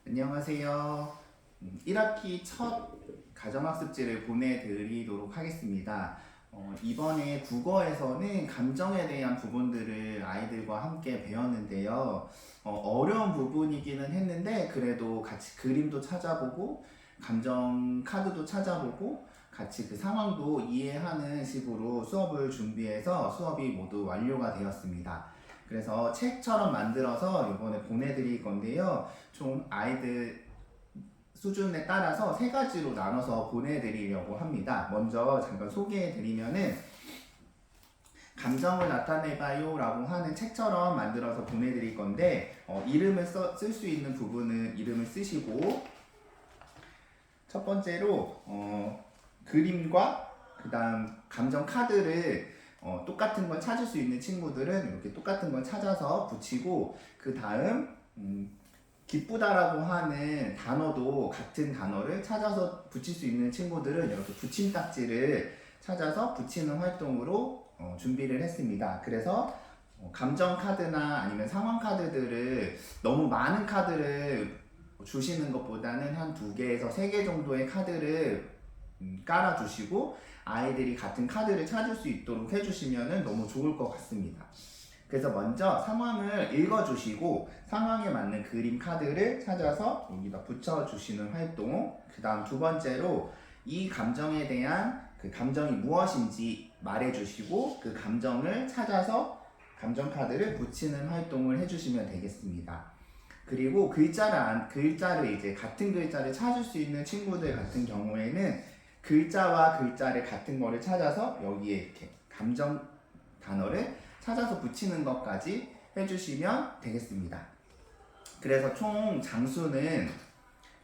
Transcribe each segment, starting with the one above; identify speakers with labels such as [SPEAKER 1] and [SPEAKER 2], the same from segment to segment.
[SPEAKER 1] 안녕하세요. 1학기 첫 가정학습지를 보내드리도록 하겠습니다. 이번에 국어에서는 감정에 대한 부분들을 아이들과 함께 배웠는데요. 어려운 부분이기는 했는데 그래도 같이 그림도 찾아보고 감정 카드도 찾아보고 같이 그 상황도 이해하는 식으로 수업을 준비해서 수업이 모두 완료가 되었습니다. 그래서 책처럼 만들어서 이번에 보내드릴 건데요. 총 아이들 수준에 따라서 세 가지로 나눠서 보내드리려고 합니다. 먼저 잠깐 소개해드리면은 감정을 나타내봐요 라고 하는 책처럼 만들어서 보내드릴 건데 이름을 쓸 수 있는 부분은 이름을 쓰시고 첫 번째로 그림과 그 다음 감정 카드를 똑같은 걸 찾을 수 있는 친구들은 이렇게 똑같은 걸 찾아서 붙이고 그 다음 기쁘다라고 하는 단어도 같은 단어를 찾아서 붙일 수 있는 친구들은 이렇게 붙임딱지를 찾아서 붙이는 활동으로 준비를 했습니다. 그래서 감정 카드나 아니면 상황 카드들을 너무 많은 카드를 주시는 것보다는 한 2개에서 3개 정도의 카드를 깔아주시고 아이들이 같은 카드를 찾을 수 있도록 해주시면 너무 좋을 것 같습니다. 그래서 먼저 상황을 읽어주시고 상황에 맞는 그림 카드를 찾아서 여기다 붙여주시는 활동, 그 다음 두 번째로 이 감정에 대한 그 감정이 무엇인지 말해주시고 그 감정을 찾아서 감정 카드를 붙이는 활동을 해주시면 되겠습니다. 그리고 글자를 이제 같은 글자를 찾을 수 있는 친구들 같은 경우에는 글자와 글자를 같은 거를 찾아서 여기에 이렇게 감정 단어를 찾아서 붙이는 것까지 해주시면 되겠습니다. 그래서 총 장수는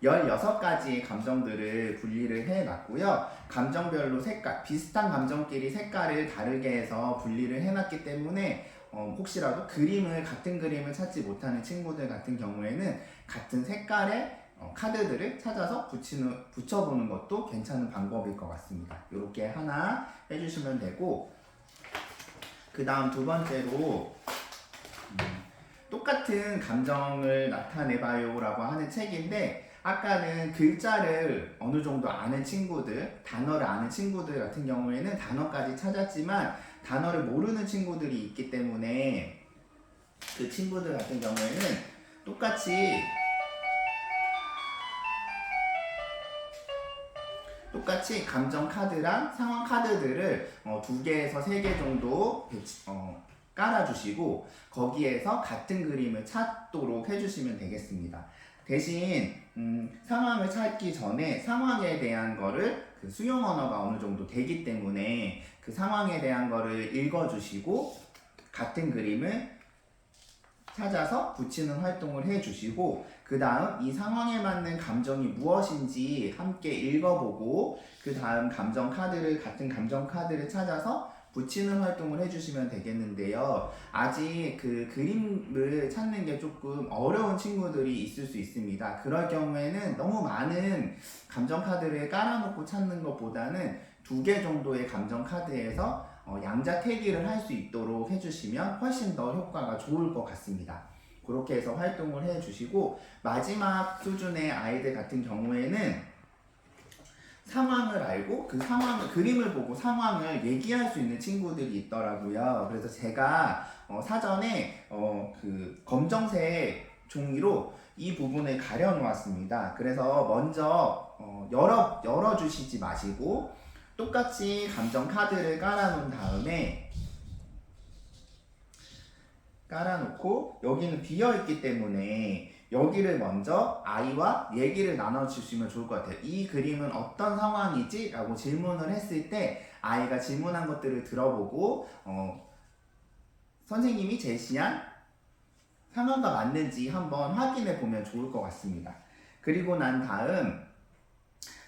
[SPEAKER 1] 16가지의 감정들을 분리를 해놨고요. 감정별로 색깔, 비슷한 감정끼리 색깔을 다르게 해서 분리를 해놨기 때문에 혹시라도 같은 그림을 찾지 못하는 친구들 같은 경우에는 같은 색깔의 카드들을 찾아서 붙여보는 것도 괜찮은 방법일 것 같습니다. 이렇게 하나 해주시면 되고 그 다음 두 번째로 똑같은 감정을 나타내봐요 라고 하는 책인데 아까는 글자를 어느 정도 아는 친구들, 단어를 아는 친구들 같은 경우에는 단어까지 찾았지만 단어를 모르는 친구들이 있기 때문에 그 친구들 같은 경우에는 똑같이 감정 카드랑 상황 카드들을 2개에서 3개 정도 깔아주시고 거기에서 같은 그림을 찾도록 해주시면 되겠습니다. 대신 상황을 찾기 전에 상황에 대한 거를 그 수용 언어가 어느 정도 되기 때문에 그 상황에 대한 거를 읽어주시고 같은 그림을 찾아서 붙이는 활동을 해주시고 그 다음 이 상황에 맞는 감정이 무엇인지 함께 읽어보고 그 다음 같은 감정 카드를 찾아서 붙이는 활동을 해주시면 되겠는데요. 아직 그 그림을 찾는 게 조금 어려운 친구들이 있을 수 있습니다. 그럴 경우에는 너무 많은 감정 카드를 깔아놓고 찾는 것보다는 2개 정도의 감정 카드에서 양자택일을 할 수 있도록 해주시면 훨씬 더 효과가 좋을 것 같습니다. 그렇게 해서 활동을 해주시고 마지막 수준의 아이들 같은 경우에는 상황을 알고 그림을 보고 상황을 얘기할 수 있는 친구들이 있더라고요. 그래서 제가 사전에 그 검정색 종이로 이 부분을 가려 놓았습니다. 그래서 먼저 열어주시지 마시고 똑같이 감정 카드를 깔아놓은 다음에 깔아놓고 여기는 비어있기 때문에 여기를 먼저 아이와 얘기를 나눠주시면 좋을 것 같아요. 이 그림은 어떤 상황이지? 라고 질문을 했을 때 아이가 질문한 것들을 들어보고 선생님이 제시한 상황과 맞는지 한번 확인해 보면 좋을 것 같습니다. 그리고 난 다음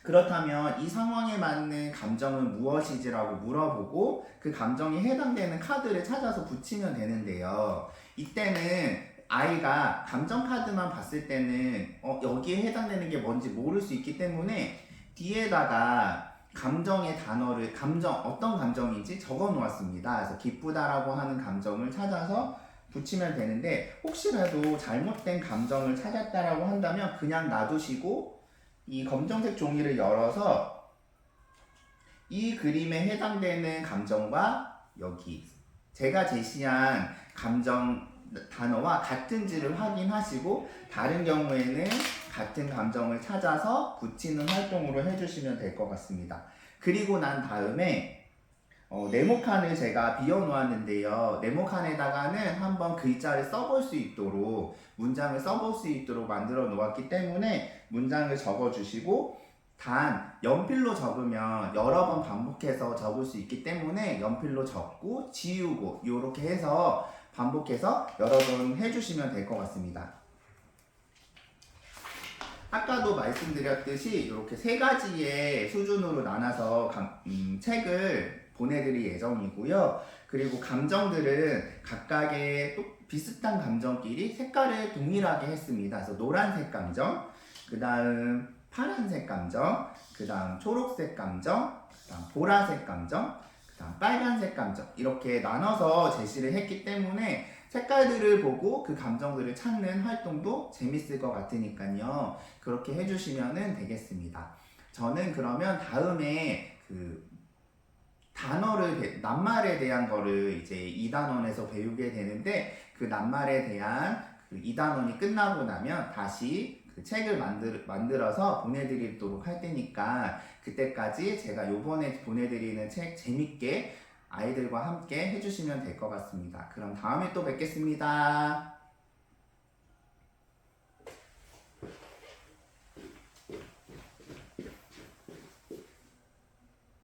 [SPEAKER 1] 그렇다면 이 상황에 맞는 감정은 무엇이지라고 물어보고 그 감정에 해당되는 카드를 찾아서 붙이면 되는데요. 이때는 아이가 감정 카드만 봤을 때는 여기에 해당되는 게 뭔지 모를 수 있기 때문에 뒤에다가 감정의 단어를 어떤 감정인지 적어 놓았습니다. 그래서 기쁘다라고 하는 감정을 찾아서 붙이면 되는데, 혹시라도 잘못된 감정을 찾았다라고 한다면 그냥 놔두시고 이 검정색 종이를 열어서 이 그림에 해당되는 감정과 여기 제가 제시한 감정 단어와 같은지를 확인하시고, 다른 경우에는 같은 감정을 찾아서 붙이는 활동으로 해주시면 될 것 같습니다. 그리고 난 다음에 네모칸을 제가 비워 놓았는데요. 네모칸에다가는 한번 글자를 써볼 수 있도록, 문장을 써볼 수 있도록 만들어 놓았기 때문에 문장을 적어 주시고, 단 연필로 적으면 여러 번 반복해서 적을 수 있기 때문에 연필로 적고 지우고 이렇게 해서 반복해서 여러 번 해주시면 될 것 같습니다. 아까도 말씀드렸듯이 이렇게 세 가지의 수준으로 나눠서 책을 보내드릴 예정이고요. 그리고 감정들은 각각의 또 비슷한 감정끼리 색깔을 동일하게 했습니다. 그래서 노란색 감정, 그 다음 파란색 감정, 그 다음 초록색 감정, 그 다음 보라색 감정, 그 다음 빨간색 감정, 이렇게 나눠서 제시를 했기 때문에 색깔들을 보고 그 감정들을 찾는 활동도 재밌을 것 같으니까요. 그렇게 해주시면 되겠습니다. 저는 그러면 다음에 그 낱말에 대한 거를 이제 2단원에서 배우게 되는데, 그 낱말에 대한 그 2단원이 끝나고 나면 다시 그 책을 만들어서 보내드리도록 할 테니까, 그때까지 제가 요번에 보내드리는 책 재밌게 아이들과 함께 해주시면 될 것 같습니다. 그럼 다음에 또 뵙겠습니다.